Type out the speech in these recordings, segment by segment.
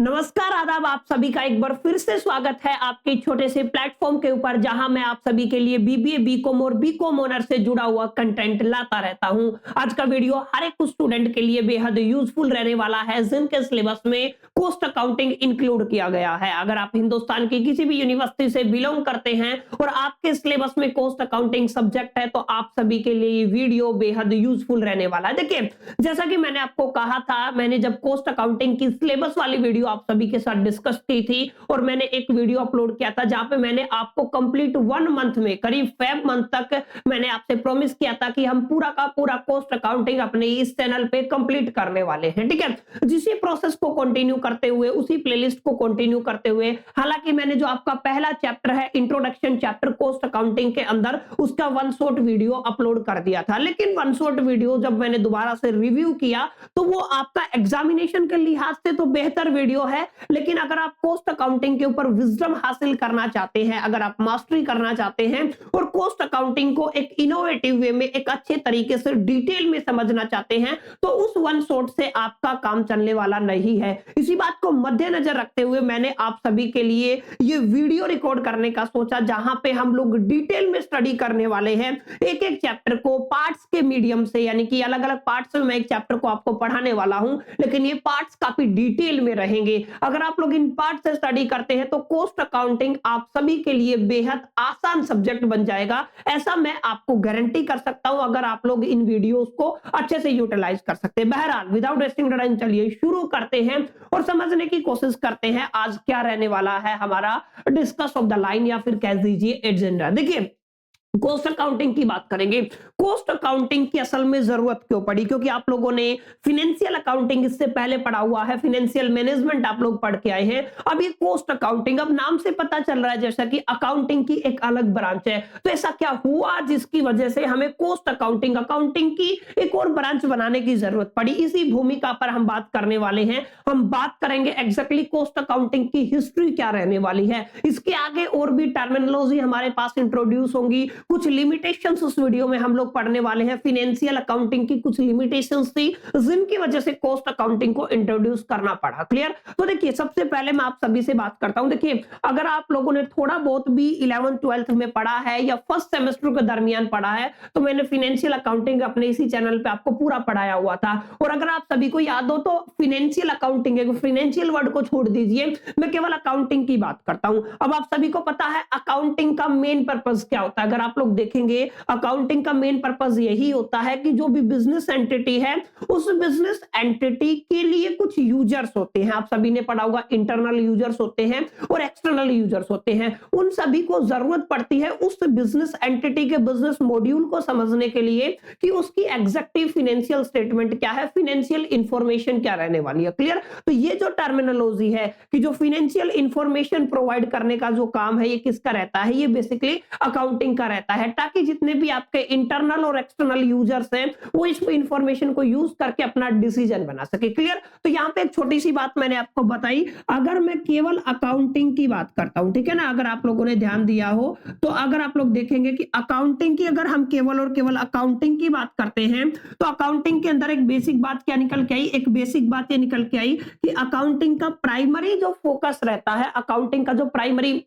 नमस्कार आदाब, आप सभी का एक बार फिर से स्वागत है आपके छोटे से प्लेटफॉर्म के ऊपर, जहां मैं आप सभी के लिए बीबीए बीकॉम और बीकॉम ऑनर से जुड़ा हुआ कंटेंट लाता रहता हूं। आज का वीडियो हर एक स्टूडेंट के लिए बेहद यूजफुल रहने वाला है, जिनके सिलेबस में कॉस्ट अकाउंटिंग इंक्लूड किया गया है। अगर आप हिंदुस्तान की किसी भी यूनिवर्सिटी से बिलोंग करते हैं और आपके सिलेबस में कॉस्ट अकाउंटिंग सब्जेक्ट है, तो आप सभी के लिए ये वीडियो बेहद यूजफुल रहने वाला है। देखिए, जैसा कि मैंने आपको कहा था, मैंने जब कॉस्ट अकाउंटिंग की सिलेबस वाली वीडियो आप सभी के साथ डिस्कस की थी और मैंने एक वीडियो अपलोड किया था जहां पे मैंने आपको कंप्लीट 1 मंथ में, करीब फेब मंथ तक मैंने आपसे प्रॉमिस किया था कि हम पूरा का पूरा कॉस्ट अकाउंटिंग अपने इस चैनल पे कंप्लीट करने वाले हैं। ठीक है, जिसी प्रोसेस को कंटिन्यू करते हुए, उसी प्लेलिस्ट को कंटिन्यू करते हुए, हालांकि मैंने जो आपका पहला चैप्टर है, इंट्रोडक्शन चैप्टर कॉस्ट अकाउंटिंग के अंदर, उसका वन शॉट वीडियो अपलोड कर दिया था। लेकिन वन शॉट वीडियो जब मैंने दोबारा से रिव्यू किया तो वो आपका एग्जामिनेशन के लिहाज से तो बेहतर वीडियो है, लेकिन अगर आप कॉस्ट अकाउंटिंग के ऊपर विजडम हासिल करना चाहते हैं, अगर आप मास्टरी करना चाहते हैं और कॉस्ट अकाउंटिंग को एक इनोवेटिव वे में, एक अच्छे तरीके से डिटेल में समझना चाहते हैं, तो उस वन शॉट से आपका काम चलने वाला नहीं है। इसी बात को मद्देनजर रखते हुए मैंने आप सभी के लिए ये वीडियो रिकॉर्ड करने का सोचा, जहां पे हम लोग डिटेल में स्टडी करने वाले हैं, एक एक चैप्टर को पार्ट्स के मीडियम से, यानी कि अलग अलग पार्ट्स में मैं एक चैप्टर को आपको पढ़ाने वाला हूं, लेकिन ये पार्ट्स काफी डिटेल में रहेंगे। अगर आप लोग इन पार्ट से स्टडी करते हैं तो कॉस्ट अकाउंटिंग आप सभी के लिए बेहद आसान सब्जेक्ट बन जाएगा, ऐसा मैं आपको गारंटी कर सकता हूं, अगर आप लोग इन वीडियोस को अच्छे से यूटिलाइज कर सकते हैं। बहरहाल, विदाउट वेस्टिंग टाइम, चलिए शुरू करते हैं और समझने की कोशिश करते हैं आज क्या रहने वाला है हमारा डिस्कस ऑफ द लाइन, या फिर कह दीजिए एजेंडा। देखिए, कॉस्ट अकाउंटिंग की बात करेंगे। कॉस्ट अकाउंटिंग की असल में जरूरत क्यों पड़ी? क्योंकि आप लोगों ने फिनेंशियल अकाउंटिंग इससे पहले पढ़ा हुआ है, फिनेंशियल मैनेजमेंट आप लोग पढ़ के आए हैं। अब ये कॉस्ट अकाउंटिंग, अब नाम से पता चल रहा है जैसा कि अकाउंटिंग की एक अलग ब्रांच है। तो ऐसा क्या हुआ जिसकी वजह से हमें कॉस्ट अकाउंटिंग, अकाउंटिंग की एक और ब्रांच बनाने की जरूरत पड़ी? इसी भूमिका पर हम बात करने वाले हैं। हम बात करेंगे एग्जैक्टली कॉस्ट अकाउंटिंग की हिस्ट्री क्या रहने वाली है। इसके आगे और भी टर्मिनोलॉजी हमारे पास इंट्रोड्यूस होंगी, कुछ लिमिटेशंस उस वीडियो में हम लोग पढ़ने वाले हैं। फाइनेंशियल अकाउंटिंग की कुछ लिमिटेशंस थी, जिनकी वजह से कॉस्ट अकाउंटिंग को इंट्रोड्यूस करना पड़ा। क्लियर? तो देखिए, सबसे पहले मैं आप सभी से बात करता हूं। देखिए, अगर आप लोगों ने थोड़ा बहुत भी 11th 12th में पढ़ा है या फर्स्ट सेमेस्टर के दरमियान पढ़ा है, तो मैंने फाइनेंशियल अकाउंटिंग अपने इसी चैनल पे आपको पूरा पढ़ाया हुआ था। और अगर आप सभी को याद हो तो फाइनेंशियल अकाउंटिंग है, फाइनेंशियल वर्ड को छोड़ दीजिए, मैं केवल अकाउंटिंग की बात करता हूं। अब आप सभी को पता है अकाउंटिंग का मेन पर्पस क्या होता है। अगर आप लोग देखेंगे, अकाउंटिंग का मेन पर्पस यही होता है कि जो भी बिजनेस एंटिटी है, उस बिजनेस एंटिटी के लिए कुछ यूजर्स होते हैं। आप सभी ने पढ़ा होगा, इंटरनल यूजर्स होते हैं और एक्सटर्नल यूजर्स होते हैं। उन सभी को जरूरत पड़ती है उस बिजनेस एंटिटी के बिजनेस मॉड्यूल को समझने के लिए कि उसकी एग्जैक्टिव फाइनेंशियल स्टेटमेंट क्या है, फाइनेंशियल इंफॉर्मेशन क्या रहने वाली है। क्लियर? तो ये जो टर्मिनोलॉजी है कि जो फाइनेंशियल इंफॉर्मेशन प्रोवाइड करने का जो काम है, ये किसका रहता है? ये बेसिकली अकाउंटिंग का रहता है, ताकि जितने भी आपके इंटरनल और एक्सटर्नल यूजर्स हैं, वो इस इंफॉर्मेशन को यूज करके अपना डिसीजन बना सके। क्लियर? तो यहां पे एक छोटी सी बात मैंने आपको बताई। अगर मैं केवल अकाउंटिंग की बात करता हूं, ठीक है ना, अगर आप लोगों ने ध्यान दिया हो तो अगर आप लोग देखेंगे कि अकाउंटिंग की, अगर हम केवल और केवल अकाउंटिंग की बात करते हैं, तो अकाउंटिंग के अंदर एक बेसिक बात क्या निकल के आई? एक बेसिक बात ये निकल के आई कि अकाउंटिंग का प्राइमरी जो फोकस रहता है, अकाउंटिंग का जो प्राइमरी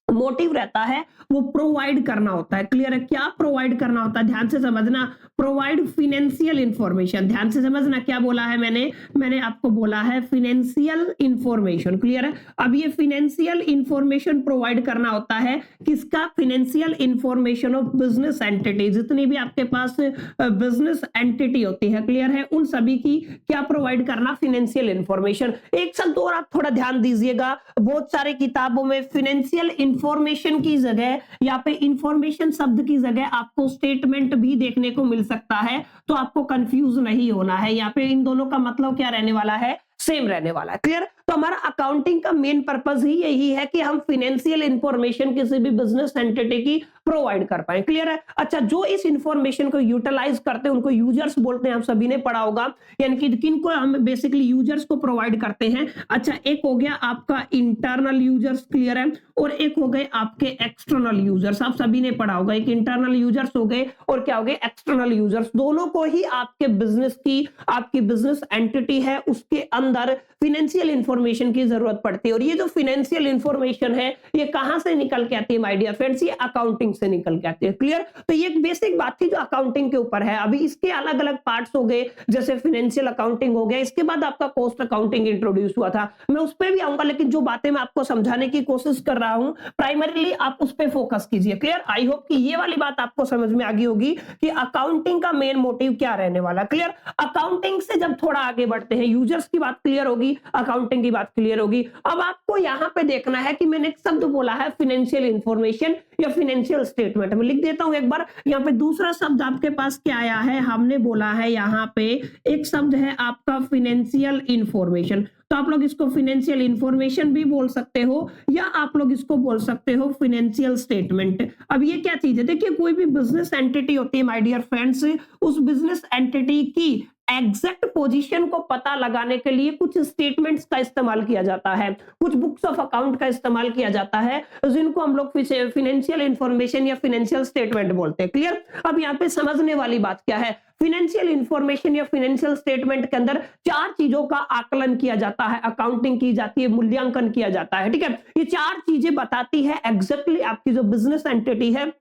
मोटिव रहता है, वो प्रोवाइड करना होता है। क्लियर है? क्या प्रोवाइड करना होता है? ध्यान से समझना, प्रोवाइड फाइनेंशियल इंफॉर्मेशन। ध्यान से समझना, क्या बोला है मैंने आपको बोला है फाइनेंशियल इंफॉर्मेशन। क्लियर है? अब ये फाइनेंशियल इंफॉर्मेशन प्रोवाइड करना होता है किसका? Financial information of business entity. जितनी भी आपके पास बिजनेस एंटिटी होती है, क्लियर है, उन सभी की क्या प्रोवाइड करना? Financial information. एक शब्द और आप थोड़ा ध्यान दीजिएगा, बहुत सारे किताबों में फाइनेंशियल इंफॉर्मेशन की जगह, यहाँ पे इंफॉर्मेशन शब्द की जगह आपको स्टेटमेंट भी देखने को मिल सकता है, तो आपको कंफ्यूज नहीं होना है। यहाँ पे इन दोनों का मतलब क्या रहने वाला है? सेम रहने वाला है। क्लियर? तो हमारा अकाउंटिंग का मेन पर्पस ही यही है कि हम फाइनेंशियल इंफॉर्मेशन किसी भी बिजनेस एंटिटी की प्रोवाइड कर पाए। क्लियर है? अच्छा, जो इस इंफॉर्मेशन को यूटिलाइज करते हैं उनको यूजर्स बोलते हैं, आप सभी ने पढ़ा होगा, यानी कि किनको हम बेसिकली यूजर्स को प्रोवाइड करते हैं। अच्छा, एक हो गया आपका इंटरनल यूजर्स, क्लियर है, और एक हो गए आपके एक्सटर्नल यूजर्स। आप सभी ने पढ़ा होगा, एक इंटरनल यूजर्स हो गए और क्या हो गए? External users. दोनों को ही आपके बिजनेस की, आपकी बिजनेस एंटिटी है उसके अंदर फाइनेंशियल इंफॉर्मेशन इंफॉर्मेशन की जरूरत पड़ती है। और ये जो फाइनेंशियल इंफॉर्मेशन है ये कहां से निकल के आती है माय डियर फ्रेंड्स? ये अकाउंटिंग से निकल के आती है। क्लियर? तो ये एक बेसिक बात थी जो अकाउंटिंग के ऊपर है। अभी इसके अलग अलग पार्ट्स हो गए, जैसे फाइनेंशियल अकाउंटिंग हो गया, इसके बाद आपका कॉस्ट अकाउंटिंग इंट्रोड्यूस हुआ था, मैं उस पर भी आऊंगा। लेकिन जो बातें मैं आपको समझाने की कोशिश कर रहा हूं प्राइमरीली आप उस पर फोकस कीजिए। क्लियर? आई होप कि ये वाली बात आपको समझ में आ गई होगी कि अकाउंटिंग का मेन मोटिव क्या रहने वाला। क्लियर? अकाउंटिंग से जब थोड़ा आगे बढ़ते हैं, यूजर्स की बात क्लियर होगी, अकाउंटिंग की बात क्लियर होगी। अब आपको यहां पे देखना है कि मैंने एक शब्द बोला है फाइनेंशियल इंफॉर्मेशन या फाइनेंशियल स्टेटमेंट। मैं लिख देता हूं एक बार। यहां पे दूसरा शब्द आपके पास क्या आया है? हमने बोला है यहां पे एक शब्द है आपका फाइनेंशियल इंफॉर्मेशन। तो आप लोग इसको फाइनेंशियल इंफॉर्मेशन भी बोल सकते हो या आप लोग इसको बोल सकते हो फाइनेंशियल स्टेटमेंट। अब ये क्या चीज है? देखिए, कोई भी बिजनेस एंटिटी होती है माय डियर फ्रेंड्स, उस बिजनेस एंटिटी की एग्जैक्ट पोजीशन को पता लगाने के लिए कुछ स्टेटमेंट्स का इस्तेमाल किया जाता है, कुछ बुक्स ऑफ अकाउंट का इस्तेमाल किया जाता है, जिनको हम लोग फाइनेंशियल इंफॉर्मेशन या फाइनेंशियल स्टेटमेंट बोलते हैं। क्लियर? अब यहाँ पे समझने वाली बात क्या है? फाइनेंशियल इंफॉर्मेशन या फाइनेंशियल स्टेटमेंट के अंदर 4 चीजों का आकलन किया जाता है, अकाउंटिंग की जाती है, मूल्यांकन किया जाता है। ठीक है? ये 4 चीजें बताती है एग्जैक्टली आपकी जो बिजनेस एंटिटी है,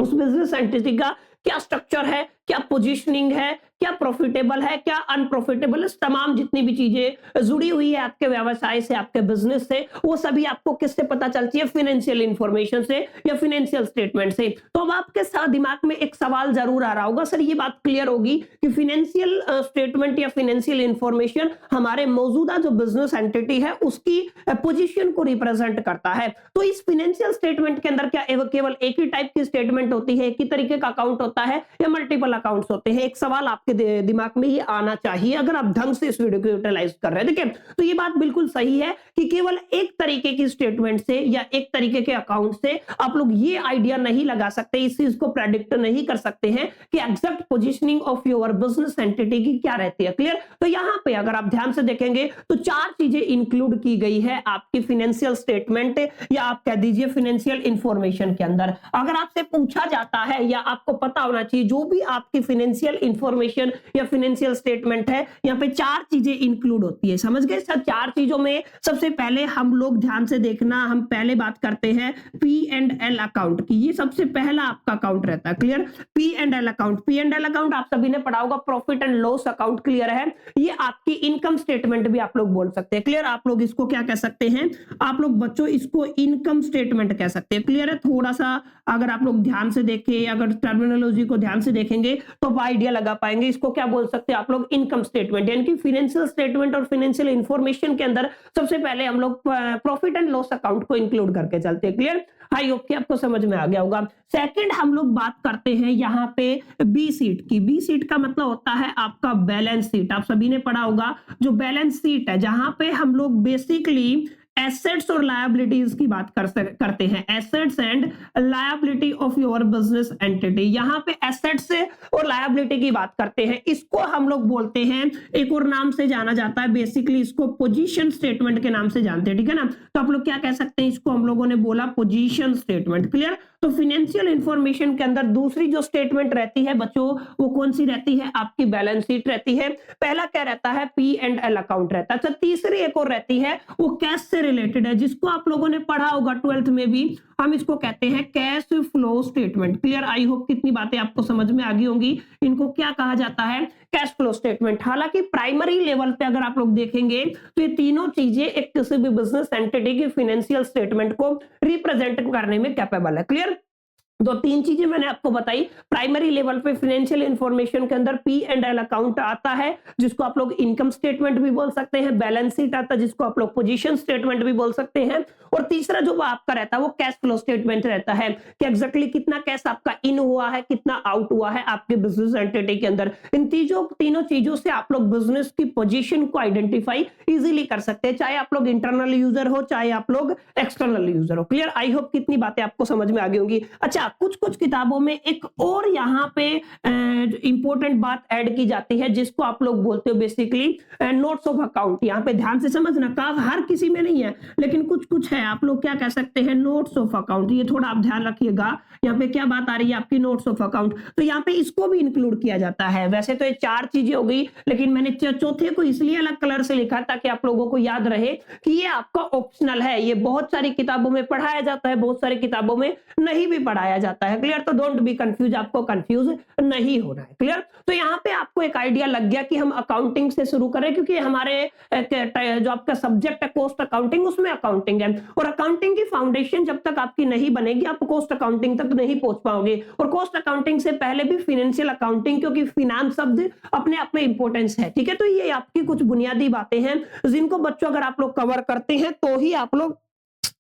उस बिजनेस एंटिटी का क्या स्ट्रक्चर है, क्या पोजीशनिंग है, क्या प्रॉफिटेबल है, क्या अनप्रॉफिटेबल है, तमाम जितनी भी चीजें जुड़ी हुई है आपके व्यवसाय से, आपके बिजनेस से, वो सभी आपको किससे पता चलती है? फाइनेंशियल इंफॉर्मेशन से या फाइनेंशियल स्टेटमेंट से। तो अब आपके साथ दिमाग में एक सवाल जरूर आ रहा होगा, सर ये बात क्लियर होगी कि फाइनेंशियल स्टेटमेंट या फाइनेंशियल इंफॉर्मेशन हमारे मौजूदा जो बिजनेस एंटिटी है उसकी पोजीशन को रिप्रेजेंट करता है। तो इस फाइनेंशियल स्टेटमेंट के अंदर क्या केवल एक ही टाइप की स्टेटमेंट होती है, एक ही तरीके का अकाउंट होता है या मल्टीपल अकाउंट्स होते हैं? एक सवाल आपके दिमाग में ये आना चाहिए अगर आप ढंग से इस वीडियो को यूटिलाइज कर रहे हैं। देखिए, तो ये बात बिल्कुल सही है कि केवल एक तरीके की स्टेटमेंट से या एक तरीके के अकाउंट से आप लोग ये आइडिया नहीं लगा सकते, इस चीज को प्रेडिक्ट नहीं कर सकते हैं कि exact positioning of your business entity की क्या रहती है। क्लियर? तो यहां पे अगर आप ध्यान से देखेंगे तो 4 चीजें इंक्लूड की गई है आपकी फाइनेंशियल स्टेटमेंट या आप कह दीजिए फाइनेंशियल इंफॉर्मेशन के अंदर। अगर आपसे पूछा जाता है या आपको पता होना चाहिए, जो भी आपकी फाइनेंशियल इंफॉर्मेशन या फाइनेंशियल स्टेटमेंट है, यहाँ पे 4 चीजें इंक्लूड होती है। समझ गए? सर 4 चीजों में सबसे पहले हम लोग ध्यान से देखना, हम पहले बात करते हैं P&L अकाउंट की। ये सबसे पहला आपका अकाउंट रहता है। Clear? P&L account. P&L account आप सभी ने पढ़ा होगा, profit and loss account. Clear है? ये आपकी इनकम स्टेटमेंट भी आप लोग बोल सकते हैं। क्लियर? आप लोग इसको क्या कह सकते हैं? आप लोग बच्चों इसको इनकम स्टेटमेंट कह सकते हैं। क्लियर है? थोड़ा सा अगर आप लोग ध्यान से देखें, अगर टर्मिनोलॉजी को ध्यान से देखेंगे तो आइडिया लगा पाएंगे। इसको क्या बोल सकते हैं आप लोग? Income statement. यानी कि फाइनेंशियल स्टेटमेंट और फाइनेंशियल इंफॉर्मेशन के अंदर सबसे पहले हम लोग प्रॉफिट एंड लॉस अकाउंट को इंक्लूड करके चलते हैं। क्लियर? आई होप कि आपको समझ में आ गया होगा। सेकंड हम लोग बात करते हैं यहाँ पे बी सीट की। बी सीट का मतलब होता है आपका बैलेंस शीट। आप सभी ने पढ़ा होगा जो बैलेंस शीट है, जहां पे हम लोग बेसिकली एसेट्स और लायबिलिटीज की बात करते हैं। Assets and liability of your business entity. यहाँ पे एसेट्स और लायबिलिटी की बात करते हैं। इसको हम लोग बोलते हैं, एक और नाम से जाना जाता है, बेसिकली इसको पोजीशन स्टेटमेंट के नाम से जानते हैं। ठीक है ना? तो आप लोग क्या कह सकते हैं? इसको हम लोगों ने बोला पोजीशन स्टेटमेंट। क्लियर? तो फाइनेंशियल इंफॉर्मेशन के अंदर दूसरी जो स्टेटमेंट रहती है बच्चों, वो कौन सी रहती है? आपकी बैलेंस शीट रहती है। पहला क्या रहता है? P&L अकाउंट रहता है। अच्छा, तीसरी एक और रहती है, वो कैश से रिलेटेड है, जिसको आप लोगों ने पढ़ा होगा 12th में भी। हम इसको कहते हैं cash flow statement. Clear? I hope कितनी बातें आपको समझ में आ गई होंगी। इनको क्या कहा जाता है? Cash flow statement. हालांकि प्राइमरी लेवल पे अगर आप लोग देखेंगे तो ये तीनों चीजें एक किसी भी बिजनेस एंटिटी की फाइनेंशियल स्टेटमेंट को रिप्रेजेंट करने में कैपेबल है। क्लियर? 2-3 चीजें मैंने आपको बताई। प्राइमरी लेवल पे फाइनेंशियल इंफॉर्मेशन के अंदर P&L अकाउंट आता है, जिसको आप लोग इनकम स्टेटमेंट भी बोल सकते हैं। बैलेंस शीट आता है, जिसको आप लोग पोजीशन स्टेटमेंट भी बोल सकते हैं। और तीसरा जो आपका रहता है वो कैश फ्लो स्टेटमेंट रहता है कि एग्जैक्टली कितना कैश आपका इन हुआ है, कितना आउट हुआ है आपके बिजनेस एंटिटी के अंदर। इन तीनों चीजों से आप लोग बिजनेस की पोजीशन को आइडेंटिफाई इजीली कर सकते हैं, चाहे आप लोग इंटरनल यूजर हो, चाहे आप लोग एक्सटर्नल यूजर हो। क्लियर? आई होप कितनी बातें आपको समझ में आ गई होंगी। अच्छा, कुछ कुछ किताबों में एक और यहाँ पे इंपॉर्टेंट बात ऐड की जाती है जिसको आप लोग बोलते हो बेसिकली नोट्स ऑफ अकाउंट। यहाँ पे ध्यान से समझना, हर किसी में नहीं है लेकिन कुछ कुछ है, आप लोग क्या कह सकते हैं, नोट्स ऑफ अकाउंट। ये थोड़ा आप ध्यान रखिएगा, यहाँ पे क्या बात आ रही है आपकी, नोट्स ऑफ अकाउंट। तो यहाँ पे इसको भी इंक्लूड किया जाता है। वैसे तो ये 4 चीजें हो गई, लेकिन मैंने चौथे को इसलिए अलग कलर से लिखा ताकि आप लोगों को याद रहे कि ये आपका ऑप्शनल है। ये बहुत सारी किताबों में पढ़ाया जाता है, बहुत सारी किताबों में नहीं भी पढ़ाया जाता है। क्लियर? तो डोंट बी कंफ्यूज, आपको कंफ्यूज नहीं होना है। क्लियर? तो यहाँ पे आपको एक आइडिया लग गया कि हम अकाउंटिंग से शुरू करें, क्योंकि हमारे जो आपका सब्जेक्ट है कॉस्ट अकाउंटिंग, उसमें अकाउंटिंग है, और अकाउंटिंग की फाउंडेशन जब तक आपकी नहीं बनेगी आप कॉस्ट अकाउंटिंग तक नहीं पहुंच पाओगे। और कॉस्ट अकाउंटिंग से पहले भी फाइनेंशियल अकाउंटिंग, क्योंकि फिनांस शब्द अपने आप में इंपॉर्टेंस है। ठीक है? तो ये आपकी कुछ बुनियादी बातें हैं जिनको बच्चों अगर आप लोग कवर करते हैं तो ही आप लोग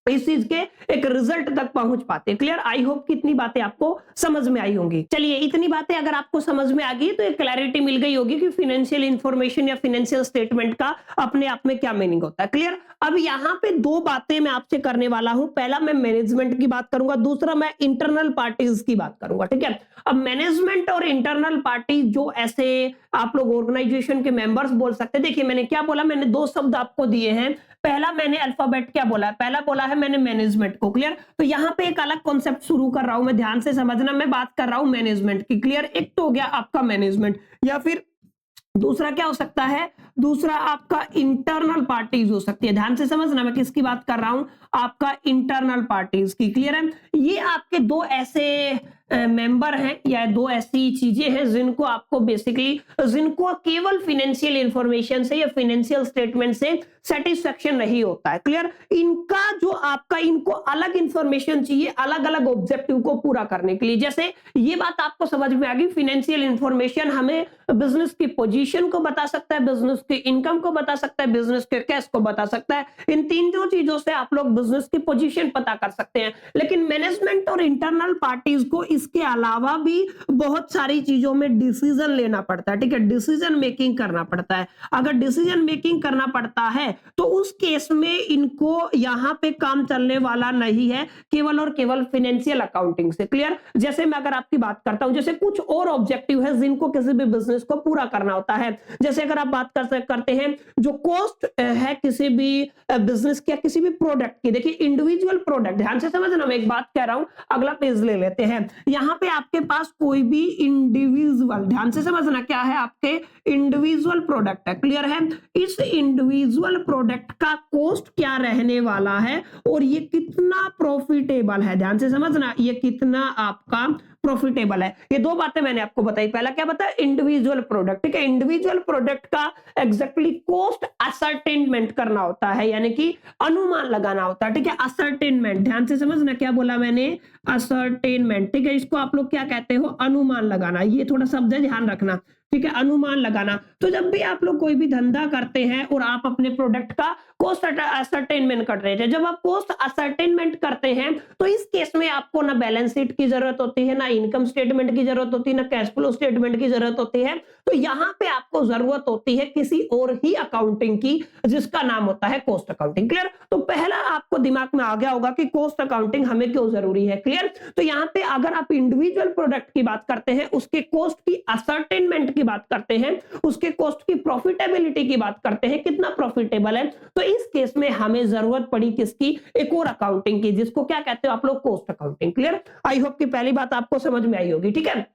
इस चीज के एक रिजल्ट तक पहुंच पाते हैं। क्लियर? आई होप कि इतनी बातें आपको समझ में आई होंगी। चलिए, इतनी बातें अगर आपको समझ में आ गई तो एक क्लैरिटी मिल गई होगी कि फाइनेंशियल इंफॉर्मेशन या फाइनेंशियल स्टेटमेंट का अपने आप में क्या मीनिंग होता है। क्लियर? अब यहाँ पे 2 बातें मैं आपसे करने वाला हूं। पहला मैं मैनेजमेंट की बात करूंगा, दूसरा मैं इंटरनल पार्टीज की बात करूंगा। ठीक है? अब मैनेजमेंट और इंटरनल पार्टी जो ऐसे आप लोग ऑर्गेनाइजेशन के मेंबर्स बोल सकते हैं। देखिए, मैंने क्या बोला, मैंने 2 शब्द आपको दिए हैं। पहला मैंने अल्फाबेट क्या बोला है, पहला बोला है मैंने मैनेजमेंट को। क्लियर? तो यहाँ पे एक अलग कॉन्सेप्ट शुरू कर रहा हूं मैं, ध्यान से समझना, मैं बात कर रहा हूं मैनेजमेंट की। क्लियर? एक तो हो गया आपका मैनेजमेंट, या फिर दूसरा क्या हो सकता है, दूसरा आपका इंटरनल पार्टीज हो सकती है। ध्यान से समझना मैं किसकी बात कर रहा हूं, आपका इंटरनल पार्टीज की। क्लियर है? ये आपके 2 ऐसे मेंबर हैं या 2 ऐसी चीजें हैं जिनको आपको बेसिकली, जिनको केवल फाइनेंशियल इंफॉर्मेशन से या फाइनेंशियल स्टेटमेंट से सेटिस्फेक्शन नहीं होता है। क्लियर? इनका जो आपका, इनको अलग इंफॉर्मेशन चाहिए अलग अलग ऑब्जेक्टिव को पूरा करने के लिए। जैसे ये बात आपको समझ में आ गई, फाइनेंशियल इंफॉर्मेशन हमें बिजनेस की पोजीशन को बता सकता है, बिजनेस की इनकम को बता सकता है, बिजनेस के कैश को बता सकता है। इन 3 चीजों से आप लोग बिजनेस की पोजीशन पता कर सकते हैं। लेकिन मैनेजमेंट और इंटरनल पार्टीज को इसके अलावा भी बहुत सारी चीजों में डिसीजन लेना पड़ता है। ठीक है? डिसीजन मेकिंग करना पड़ता है। अगर डिसीजन मेकिंग करना पड़ता है तो उस केस में इनको यहां पे काम चलने वाला नहीं है केवल और केवल फाइनेंशियल अकाउंटिंग से। क्लियर? जैसे मैं अगर आपकी बात करता हूं, जैसे कुछ और ऑब्जेक्टिव है जिनको किसी भी बिजनेस को पूरा करना होता है। जैसे अगर आप बात करते हैं जो कॉस्ट है किसी भी बिजनेस की या किसी भी प्रोडक्ट की। देखिए, इंडिविजुअल प्रोडक्ट, ध्यान से समझना, मैं एक बात कह रहा हूं, अगला पेज ले लेते हैं। यहां पे आपके पास कोई भी इंडिविजुअल, ध्यान से समझना, क्या है, आपके इंडिविजुअल प्रोडक्ट है। क्लियर है? इस इंडिविजुअल प्रोडक्ट का कॉस्ट क्या रहने वाला है और ये कितना प्रॉफिटेबल है। ध्यान से समझना, ये कितना आपका प्रॉफिटेबल है। ये 2 बातें मैंने आपको बताई। पहला क्या बताया, इंडिविजुअल प्रोडक्ट। ठीक है? इंडिविजुअल प्रोडक्ट का एग्जैक्टली कॉस्ट असर्टेनमेंट करना होता है, यानी कि अनुमान लगाना होता है। ठीक है? असर्टेनमेंट, ध्यान से समझना, क्या बोला मैंने, असर्टेनमेंट। ठीक है? इसको आप लोग क्या कहते हो, अनुमान लगाना। ये थोड़ा शब्द है, ध्यान रखना। ठीक है? अनुमान लगाना। तो जब भी आप लोग कोई भी धंधा करते हैं और आप अपने प्रोडक्ट का कॉस्ट असर्टेनमेंट कर रहे थे, जब आप कॉस्ट असर्टेनमेंट करते हैं तो इस केस में आपको ना बैलेंस शीट की जरूरत होती है, ना इनकम स्टेटमेंट की जरूरत होती है, ना कैश फ्लो स्टेटमेंट की जरूरत होती है। तो यहां पे आपको जरूरत होती है किसी और ही अकाउंटिंग की, जिसका नाम होता है कॉस्ट अकाउंटिंग। क्लियर? तो पहला आपको दिमाग में आ गया होगा कि कॉस्ट अकाउंटिंग हमें क्यों जरूरी है। क्लियर? तो यहां पे अगर आप इंडिविजुअल प्रोडक्ट की बात करते हैं, उसके कॉस्ट की असर्टेनमेंट की बात करते हैं, उसके कॉस्ट की प्रॉफिटेबिलिटी की बात करते हैं, कितना प्रॉफिटेबल है, तो इस केस में हमें जरूरत पड़ी किसकी, एक और अकाउंटिंग की, जिसको क्या कहते हो आप लोग, cost accounting. Clear? I hope कि पहली बात आपको समझ में आई होगी। ठीक है?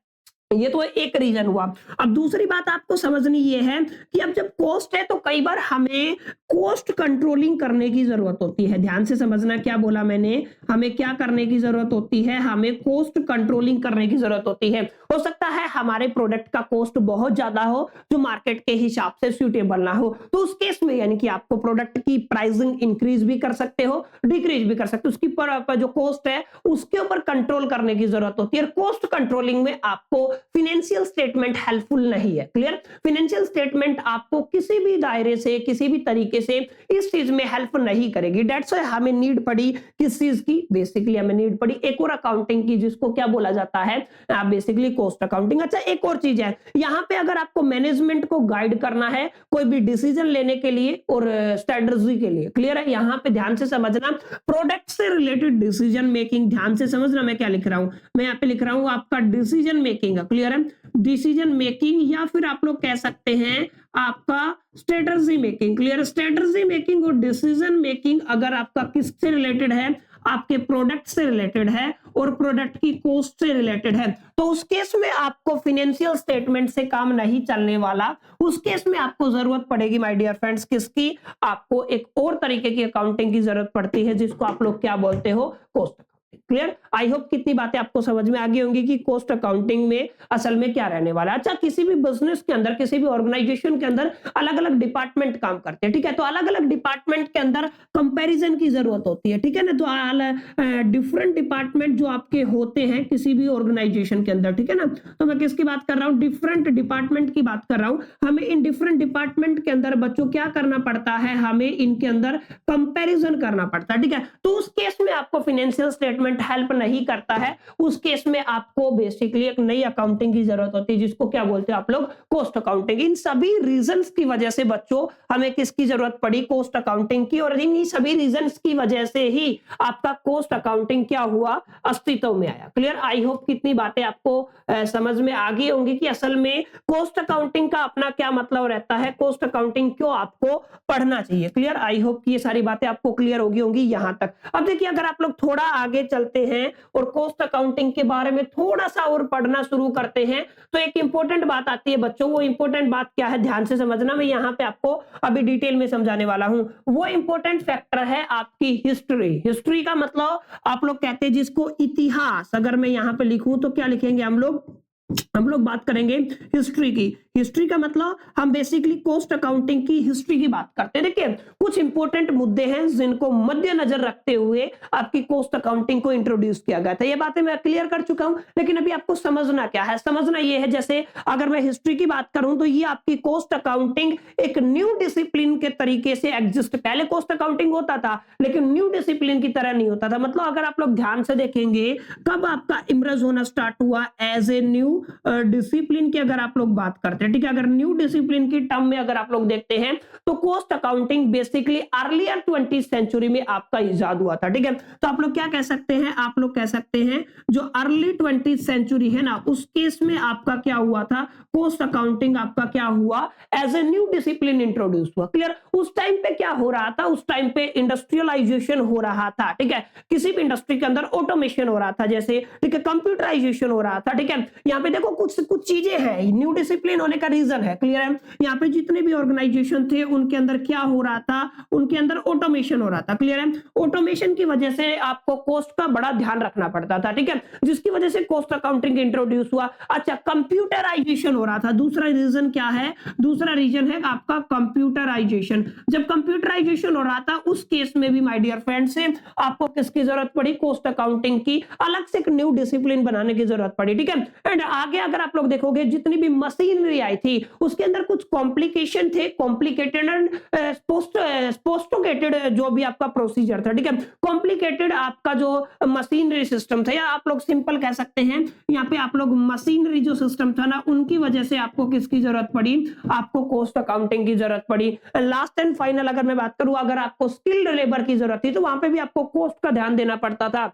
ये तो एक रीजन हुआ। अब दूसरी बात आपको समझनी ये है कि अब जब कॉस्ट है तो कई बार हमें कॉस्ट कंट्रोलिंग करने की जरूरत होती है। ध्यान से समझना, क्या बोला मैंने, हमें क्या करने की जरूरत होती है, हमें कॉस्ट कंट्रोलिंग करने की जरूरत होती है। हो सकता है हमारे प्रोडक्ट का कॉस्ट बहुत ज्यादा हो जो मार्केट के हिसाब से सूटेबल ना हो, तो उस केस में यानी कि आपको प्रोडक्ट की प्राइसिंग इंक्रीज भी कर सकते हो, डिक्रीज भी कर सकते हो। उसकी जो कॉस्ट है उसके ऊपर कंट्रोल करने की जरूरत होती है। कॉस्ट कंट्रोलिंग में आपको फिनेंशियल स्टेटमेंट हेल्पफुल नहीं है। क्लियर, फिनेंशियल स्टेटमेंट आपको किसी भी दायरे से किसी भी तरीके से इस चीज में हेल्प नहीं करेगी। दैट्स व्हाई हमें नीड पड़ी किस चीज की, बेसिकली हमें नीड पड़ी एक और अकाउंटिंग की, जिसको क्या बोला जाता है बेसिकली कॉस्ट अकाउंटिंग। अच्छा, एक और चीज है यहां पे, अगर आपको मैनेजमेंट को गाइड करना है कोई भी डिसीजन लेने के लिए और स्ट्रेटजी के लिए, क्लियर है, यहां पे ध्यान से समझना, प्रोडक्ट से रिलेटेड डिसीजन मेकिंग, ध्यान से समझना मैं क्या लिख रहा हूं। मैं यहाँ पे लिख रहा हूं आपका डिसीजन मेकिंग, क्लियर है, डिसीजन मेकिंग, या फिर आप लोग कह सकते हैं आपका strategy making. Clear, strategy making और डिसीजन मेकिंग अगर आपका किससे रिलेटेड है, आपके प्रोडक्ट से रिलेटेड है और प्रोडक्ट की कॉस्ट से रिलेटेड है, तो उस केस में आपको फिनेंशियल स्टेटमेंट से काम नहीं चलने वाला। उस केस में आपको जरूरत पड़ेगी माय डियर फ्रेंड्स किसकी, आपको एक और तरीके की अकाउंटिंग की जरूरत पड़ती है, जिसको आप लोग क्या बोलते हो, कॉस्ट। क्लियर, आई होप कितनी बातें आपको समझ में आ गई होंगी कि कॉस्ट अकाउंटिंग में असल में क्या रहने वाला है। अच्छा, किसी भी बिजनेस के अंदर, किसी भी ऑर्गेनाइजेशन के अंदर अलग अलग डिपार्टमेंट काम करते हैं, ठीक है, तो अलग अलग डिपार्टमेंट के अंदर कंपैरिजन की जरूरत होती है, ठीक है ना, तो डिफरेंट डिपार्टमेंट जो आपके होते हैं किसी भी ऑर्गेनाइजेशन के अंदर, ठीक है ना, तो मैं किसकी बात कर रहा हूँ, डिफरेंट डिपार्टमेंट की बात कर रहा हूँ। हमें इन डिफरेंट डिपार्टमेंट के अंदर बच्चों क्या करना पड़ता है, हमें इनके अंदर कंपैरिजन करना पड़ता है, ठीक है, तो उस केस में आपको फाइनेंशियल स्टेटमेंट हेल्प नहीं करता है। उस केस में आपको बेसिकली एक नई अकाउंटिंग की जरूरत होती है, जिसको क्या बोलते हैं आप लोग, कॉस्ट अकाउंटिंग। इन सभी रीजंस की वजह से बच्चों हमें किसकी जरूरत पड़ी, कॉस्ट अकाउंटिंग की, और इन सभी रीजंस की वजह से ही आपका कॉस्ट अकाउंटिंग क्या हुआ, अस्तित्व में आया। क्लियर, आई होप कितनी बातें आपको समझ में आ गई होंगी कि असल में कॉस्ट अकाउंटिंग का अपना क्या मतलब रहता है, कॉस्ट अकाउंटिंग क्यों आपको पढ़ना चाहिए। क्लियर, आई होप कि ये सारी बातें आपको क्लियर होगी होंगी यहां तक। अब देखिए, अगर आप लोग थोड़ा आगे चलते हैं और कॉस्ट अकाउंटिंग के बारे में थोड़ा सा और पढ़ना शुरू करते हैं, तो एक इंपॉर्टेंट बात आती है बच्चों। वो इंपॉर्टेंट बात क्या है, ध्यान से समझना, मैं यहां पे आपको अभी डिटेल में समझाने वाला हूं। वो इंपॉर्टेंट फैक्टर है आपकी हिस्ट्री। हिस्ट्री का मतलब आप लोग कहते हैं जिसको इतिहास, अगर मैं यहां पे लिखूं तो क्या लिखेंगे हम लोग बात करेंगे हिस्ट्री की। हिस्ट्री का मतलब हम बेसिकली कॉस्ट अकाउंटिंग की हिस्ट्री की बात करते हैं। देखिए, कुछ इंपॉर्टेंट मुद्दे हैं जिनको मद्देनजर रखते हुए आपकी कॉस्ट अकाउंटिंग को इंट्रोड्यूस किया गया था। ये बातें मैं क्लियर कर चुका हूं, लेकिन अभी आपको समझना क्या है, समझना ये है, जैसे अगर मैं हिस्ट्री की बात करूं तो ये आपकी कॉस्ट अकाउंटिंग एक न्यू डिसिप्लिन के तरीके से एग्जिस्ट, पहले कॉस्ट अकाउंटिंग होता था लेकिन न्यू डिसिप्लिन की तरह नहीं होता था। मतलब अगर आप लोग ध्यान से देखेंगे, कब आपका इमर्ज होना स्टार्ट हुआ एज ए न्यू डिसिप्लिन की अगर आप लोग बात करते हैं, ठीक है, अगर न्यू डिसिप्लिन की टर्म में अगर आप लोग देखते हैं तो cost accounting basically earlier 20th century में आपका इजाद हुआ था, ठीक है। तो आप लोग क्या कह सकते हैं, आप लोग कह सकते हैं जो अर्ली 20th सेंचुरी है ना, उस केस में आपका क्या हुआ था, कॉस्ट अकाउंटिंग आपका क्या हुआ, as a new discipline introduce हुआ। क्लियर, उस टाइम पे क्या हो रहा था, उस टाइम पे इंडस्ट्रियलाइजेशन हो रहा था, ठीक है, किसी भी इंडस्ट्री के अंदर ऑटोमेशन हो रहा था, जैसे ठीक है कंप्यूटराइजेशन हो रहा था, ठीक है। यहाँ पे देखो कुछ चीजें हैं, न्यू डिसिप्लिन होने का रीजन है, क्लियर है। यहाँ पे जितने भी ऑर्गेनाइजेशन थे उनके अंदर क्या हो रहा था, उनके अंदर ऑटोमेशन हो रहा था, क्लियर है। ऑटोमेशन की वजह से आपको कॉस्ट का बड़ा ध्यान रखना पड़ता था, ठीक है, जिसकी वजह से कॉस्ट अकाउंटिंग इंट्रोड्यूस हुआ। अच्छा, कंप्यूटराइजेशन हो रहा था, दूसरा रीजन क्या है, दूसरा रीजन है आपका कंप्यूटराइजेशन। जब कंप्यूटराइजेशन हो रहा था उस केस में भी माय डियर फ्रेंड्स आपको किसकी जरूरत पड़ी, कॉस्ट अकाउंटिंग की, अलग से एक न्यू डिसिप्लिन बनाने की जरूरत पड़ी, ठीक है। एंड आगे अगर आप लोग देखोगे जितनी भी मशीनरी आई थी उसके अंदर कुछ कॉम्प्लिकेशन थे, कॉम्प्लिकेटेड एंड सोफिस्टिकेटेड जो भी आपका प्रोसीजर था, ठीक है, कॉम्प्लिकेटेड आपका जो मशीनरी सिस्टम था, या आप लोग सिंपल कह सकते हैं यहाँ पे आप लोग मशीनरी जो सिस्टम था ना, उनकी वजह से आपको किसकी जरूरत पड़ी, आपको कॉस्ट अकाउंटिंग की जरूरत पड़ी। लास्ट एंड फाइनल अगर मैं बात करूं, अगर आपको स्किल्ड लेबर की जरूरत थी तो वहां पे भी आपको कॉस्ट का ध्यान देना पड़ता था,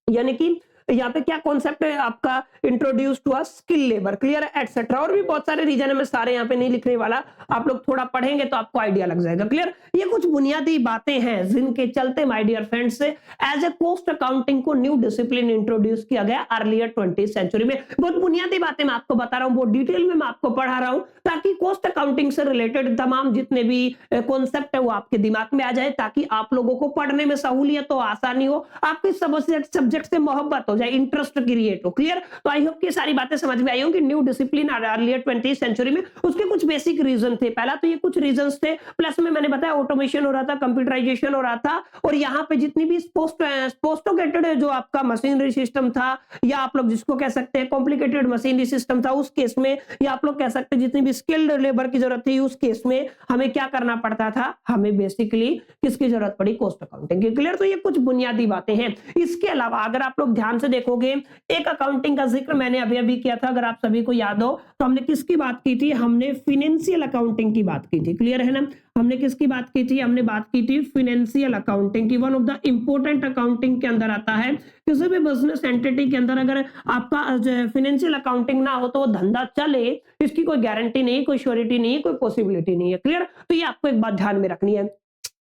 यानी कि यहाँ पे क्या कॉन्सेप्ट है आपका, इंट्रोड्यूस्ड हुआ स्किल लेबर, क्लियर है, एटसेट्रा। और भी बहुत सारे रीजन है, मैं सारे यहाँ पे नहीं लिखने वाला, आप लोग थोड़ा पढ़ेंगे तो आपको आइडिया लग जाएगा, क्लियर। ये कुछ बुनियादी बातें हैं जिनके चलते my dear friends as a cost accounting को न्यू डिसिप्लिन इंट्रोड्यूस किया गया अर्लियर 20th सेंचुरी में। बहुत बुनियादी बातें मैं आपको बता रहा हूँ, बहुत डिटेल में मैं आपको पढ़ा रहा हूँ, ताकि कॉस्ट अकाउंटिंग से रिलेटेड तमाम जितने भी कॉन्सेप्ट है वो आपके दिमाग में आ जाए, ताकि आप लोगों को पढ़ने में सहूलियत हो, आसानी हो, आपके सब्जेक्ट से मोहब्बत हो जाए, इंटरेस्ट क्रिएट हो। क्लियर? तो आई होप कि सारी बातें समझ में आई होंगी। New discipline earlier 20th century में उसके कुछ बेसिक रीजन थे। पहला तो ये कुछ रीजंस थे, प्लस में मैंने बताया ऑटोमेशन हो रहा था, कंप्यूटराइजेशन हो रहा था, और यहाँ पे जितनी भी सोफिस्टिकेटेड जो आपका मशीनरी सिस्टम था, या आप लोग जिसको कह सकते हैं कॉम्प्लिकेटेड मशीनरी सिस्टम था, उस केस में, या आप लोग कह सकते हैं जितनी भी स्किल्ड लेबर की जरूरत थी, उस केस में हमें क्या करना पड़ता था, हमें बेसिकली किसकी जरूरत पड़ी, कॉस्ट अकाउंटिंग की। क्लियर? तो ये कुछ बुनियादी बातें हैं। इसके अलावा अगर आप लोग ध्यान से देखोगे, एक अकाउंटिंग का जिक्र मैंने अभी अभी किया था, अगर आप सभी को याद हो तो हमने किसकी बात की थी, हमने फाइनेंशियल अकाउंटिंग की बात की थी। क्लियर है ना? हमने किसकी बात की थी, हमने बात की थी फाइनेंशियल अकाउंटिंग की। One of the important accounting के अंदर आता है। किसी भी बिजनेस एंटिटी के अंदर अगर आपका फाइनेंशियल अकाउंटिंग ना हो तो वो धंधा चले, इसकी कोई गारंटी नहीं, कोई श्योरिटी नहीं, कोई पॉसिबिलिटी नहीं है। क्लियर? तो ये आपको एक बात ध्यान में रखनी है।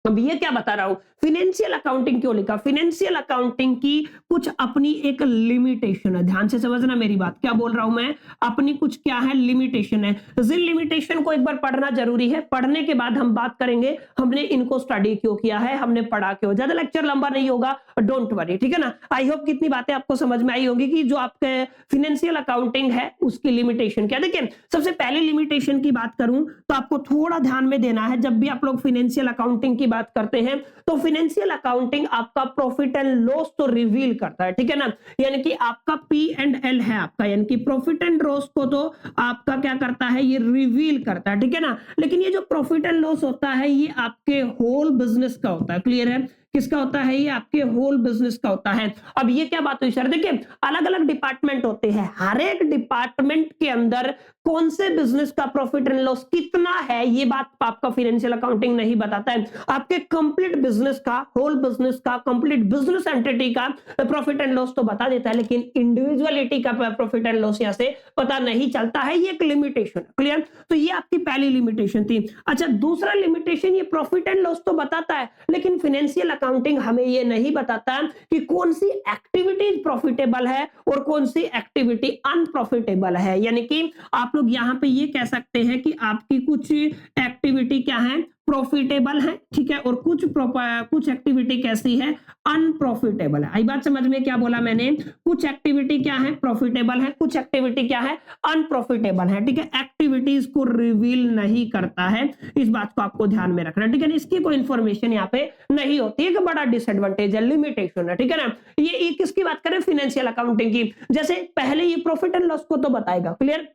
अब ये क्या बता रहा हूं, फाइनेंशियल अकाउंटिंग क्यों लिखा, फाइनेंशियल अकाउंटिंग की कुछ अपनी एक लिमिटेशन है। ध्यान से समझना मेरी बात, क्या बोल रहा हूं मैं, अपनी कुछ क्या है, लिमिटेशन है। जिन लिमिटेशन को एक बार पढ़ना जरूरी है, पढ़ने के बाद हम बात करेंगे हमने इनको स्टडी क्यों किया है, हमने पढ़ा क्यों। ज्यादा लेक्चर लंबा नहीं होगा, डोंट वरी, ठीक है ना। आई होप कितनी बातें आपको समझ में आई होगी कि जो आपके फाइनेंशियल अकाउंटिंग है उसकी लिमिटेशन क्या। देखिए, सबसे पहले लिमिटेशन की बात करूं तो आपको थोड़ा ध्यान में देना है। जब भी आप लोग फाइनेंशियल अकाउंटिंग की बात करते हैं तो फाइनेंशियल अकाउंटिंग आपका प्रॉफिट एंड लॉस तो रिवील करता है, ठीक है ना। यानी कि आपका P&L है आपका, यानी कि प्रॉफिट एंड लॉस को तो आपका क्या करता है, ये रिवील करता है, ठीक है ना। लेकिन ये जो प्रॉफिट एंड लॉस होता है ये आपके होल बिजनेस का होता है। क्लियर है? किसका होता है, ये आपके होल बिजनेस का होता है। अब ये क्या बात हुई सर, देखिए अलग अलग डिपार्टमेंट होते हैं, हर एक डिपार्टमेंट के अंदर कौन से बिजनेस का प्रॉफिट एंड लॉस कितना है ये बात आपका फाइनेंशियल अकाउंटिंग नहीं बताता है। आपके कंप्लीट बिजनेस का, होल बिजनेस का, कंप्लीट बिजनेस एंटिटी का प्रॉफिट एंड लॉस तो बता देता है, लेकिन इंडिविजुअलिटी का प्रॉफिट एंड लॉस यहां से पता नहीं चलता है। ये एक लिमिटेशन। क्लियर? तो ये आपकी पहली लिमिटेशन थी। अच्छा, दूसरा लिमिटेशन, ये प्रॉफिट एंड लॉस तो बताता है, लेकिन फाइनेंशियल अकाउंटिंग हमें ये नहीं बताता कि कौन सी एक्टिविटीज प्रॉफिटेबल है और कौन सी एक्टिविटी अनप्रॉफिटेबल है। यानी कि आप लोग यहां पे ये कह सकते हैं कि आपकी कुछ एक्टिविटी क्या है, प्रॉफिटेबल है, ठीक है, और कुछ एक्टिविटी कैसी है, अनप्रॉफिटेबल है। आई बात समझ में, क्या बोला मैंने, कुछ एक्टिविटी क्या है, प्रॉफिटेबल है, कुछ एक्टिविटी क्या है, अनप्रॉफिटेबल है, ठीक है। एक्टिविटीज को रिवील नहीं करता है, इस बात को आपको ध्यान में रखना, ठीक है। इसकी कोई इंफॉर्मेशन यहाँ पे नहीं होती है, एक बड़ा डिसएडवांटेज है, लिमिटेशन है, ठीक है ना। ये किसकी बात करें, फाइनेंशियल अकाउंटिंग की। जैसे पहले ये प्रॉफिट एंड लॉस को तो बताएगा, क्लियर,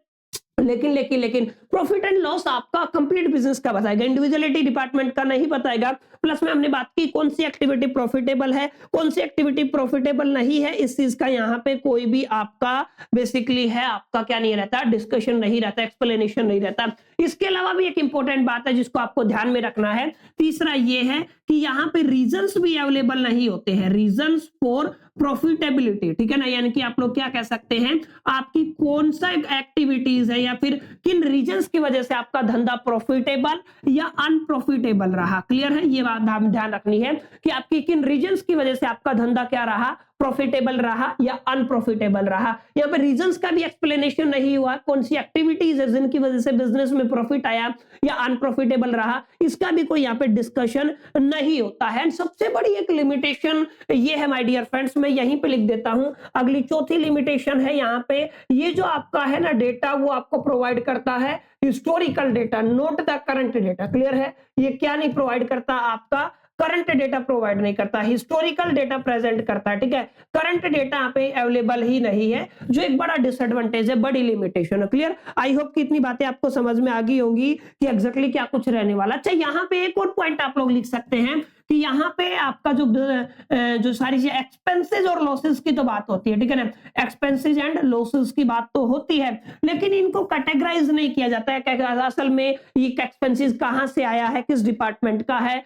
लेकिन प्रॉफिट एंड लॉस आपका कंप्लीट बिजनेस का बताएगा, इंडिविजुअलिटी डिपार्टमेंट का नहीं बताएगा। प्लस में हमने बात की कौन सी एक्टिविटी प्रॉफिटेबल है, कौन सी एक्टिविटी प्रॉफिटेबल नहीं है, इस चीज का यहाँ पे कोई भी आपका बेसिकली है, आपका क्या नहीं रहता, डिस्कशन नहीं रहता, एक्सप्लेनेशन नहीं रहता। इसके अलावा भी एक इंपॉर्टेंट बात है जिसको आपको ध्यान में रखना है, तीसरा ये है कि यहाँ पे रीजंस भी अवेलेबल नहीं होते हैं, रीजंस फॉर प्रॉफिटेबिलिटी, ठीक है ना। यानी कि आप लोग क्या कह सकते हैं, आपकी कौन सा एक्टिविटीज है या फिर किन रीजंस की वजह से आपका धंधा प्रॉफिटेबल या अनप्रॉफिटेबल रहा। क्लियर है? ये बात ध्यान रखनी है कि आपकी किन रीजंस की वजह से आपका धंधा क्या रहा, प्रॉफिटेबल रहा या अनप्रॉफिटेबल रहा। यहाँ पे रीजंस का भी एक्सप्लेनेशन नहीं हुआ, कौन सी एक्टिविटीज है जिनकी वजह से बिजनेस में प्रॉफिट आया या अनप्रॉफिटेबल रहा, इसका भी कोई यहाँ पे डिस्कशन नहीं होता है। सबसे बड़ी एक लिमिटेशन ये है माय डियर फ्रेंड्स, मैं यहीं पे लिख देता हूं। अगली चौथी लिमिटेशन है यहाँ पे, ये जो आपका है ना डेटा, वो आपको प्रोवाइड करता है historical data, note the current data. Clear है? ये क्या नहीं प्रोवाइड करता, आपका करंट डेटा प्रोवाइड नहीं करता, हिस्टोरिकल डेटा प्रेजेंट करता है, ठीक है। करंट डेटा यहाँ पे अवेलेबल ही नहीं है, जो एक बड़ा डिसएडवांटेज है, बड़ी लिमिटेशन है। क्लियर? आई होप कि इतनी बातें आपको समझ में आ गई होंगी कि एग्जैक्टली क्या कुछ रहने वाला। अच्छा, यहाँ पे एक और पॉइंट आप लोग लिख सकते हैं कि यहाँ पे आपका जो सारी चीजें एक्सपेंसेस और लॉसेस की तो बात होती है, ठीक है ना। एक्सपेंसेस एंड लॉसेस की बात तो होती है, लेकिन इनको कैटेगराइज नहीं किया जाता है। असल में ये एक्सपेंसेस कहाँ से आया है, किस डिपार्टमेंट का है,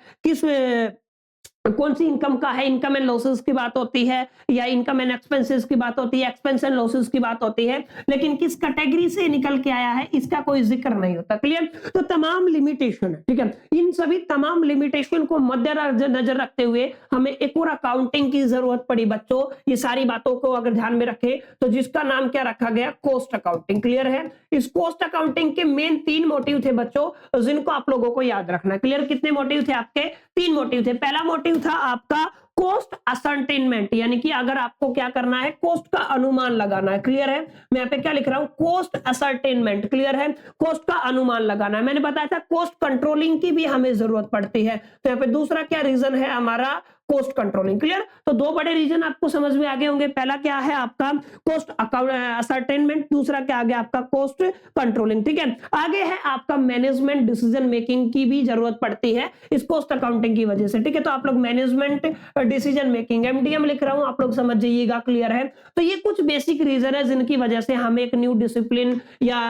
कौन सी इनकम का है, इनकम एंड लॉसेस की बात होती है या इनकम एंड एक्सपेंसेस की बात होती है, एक्सपेंस एंड लॉसेस की बात होती है, लेकिन किस कैटेगरी से निकल के आया है इसका कोई जिक्र नहीं होता। क्लियर? तो तमाम लिमिटेशन है, ठीक है। इन सभी तमाम लिमिटेशन को मद्देनजर रखते हुए हमें एक और अकाउंटिंग की जरूरत पड़ी बच्चों। ये सारी बातों को अगर ध्यान में रखें तो जिसका नाम क्या रखा गया, कॉस्ट अकाउंटिंग। क्लियर है? इस कॉस्ट अकाउंटिंग के मेन 3 मोटिव थे बच्चों, जिनको आप लोगों को याद रखना। क्लियर? कितने मोटिव थे आपके? 3 मोटिव थे। पहला मोटिव था आपका कॉस्ट असर्टेनमेंट, यानी कि अगर आपको क्या करना है, कॉस्ट का अनुमान लगाना है। क्लियर है? मैं यहाँ पे क्या लिख रहा हूं, कॉस्ट असर्टेनमेंट। क्लियर है? कॉस्ट का अनुमान लगाना है। मैंने बताया था कॉस्ट कंट्रोलिंग की भी हमें जरूरत पड़ती है, तो यहाँ पे दूसरा क्या रीजन है हमारा, कॉस्ट कंट्रोलिंग। क्लियर? तो दो बड़े रीजन आपको समझ में आ गए होंगे। पहला क्या है आपका कॉस्ट असर्टेनमेंट, दूसरा क्या आ गया आपका कॉस्ट कंट्रोलिंग। ठीक है, आगे है आपका मैनेजमेंट डिसीजन मेकिंग की भी जरूरत पड़ती है इस कॉस्ट अकाउंटिंग की वजह से। ठीक है, तो आप लोग मैनेजमेंट डिसीजन मेकिंग, एमडीएम लिख रहा हूं, आप लोग समझ जाइएगा। क्लियर है? तो ये कुछ बेसिक रीजन है जिनकी वजह से हमें एक न्यू डिसिप्लिन या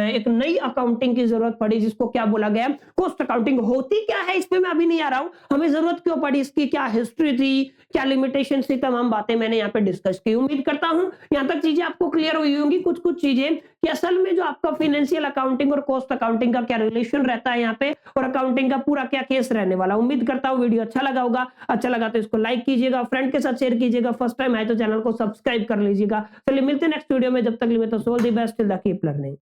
एक नई अकाउंटिंग की जरूरत पड़ी, जिसको क्या बोला गया, कॉस्ट अकाउंटिंग। होती क्या है इसमें मैं अभी नहीं आ रहा हूं, हमें जरूरत क्यों पड़ी इसकी, क्या हिस्ट्री थी, क्या लिमिटेशन थी, तमाम बातें मैंने यहाँ पे डिस्कस की। उम्मीद करता हूं यहां तक चीजें आपको क्लियर हुई होंगी, कुछ कुछ चीजें कि असल में जो आपका फाइनेंशियल अकाउंटिंग और कॉस्ट अकाउंटिंग का क्या रिलेशन रहता है यहाँ पे, और अकाउंटिंग का पूरा क्या केस रहने वाला। उम्मीद करता हूं वीडियो अच्छा लगा होगा। अच्छा लगा तो इसको लाइक कीजिएगा, फ्रेंड के साथ शेयर कीजिएगा, फर्स्ट टाइम आए तो चैनल को सब्सक्राइब कर लीजिएगा। चलिए मिलते हैं नेक्स्ट वीडियो में, जब तक के लिए तो all the best, keep learning.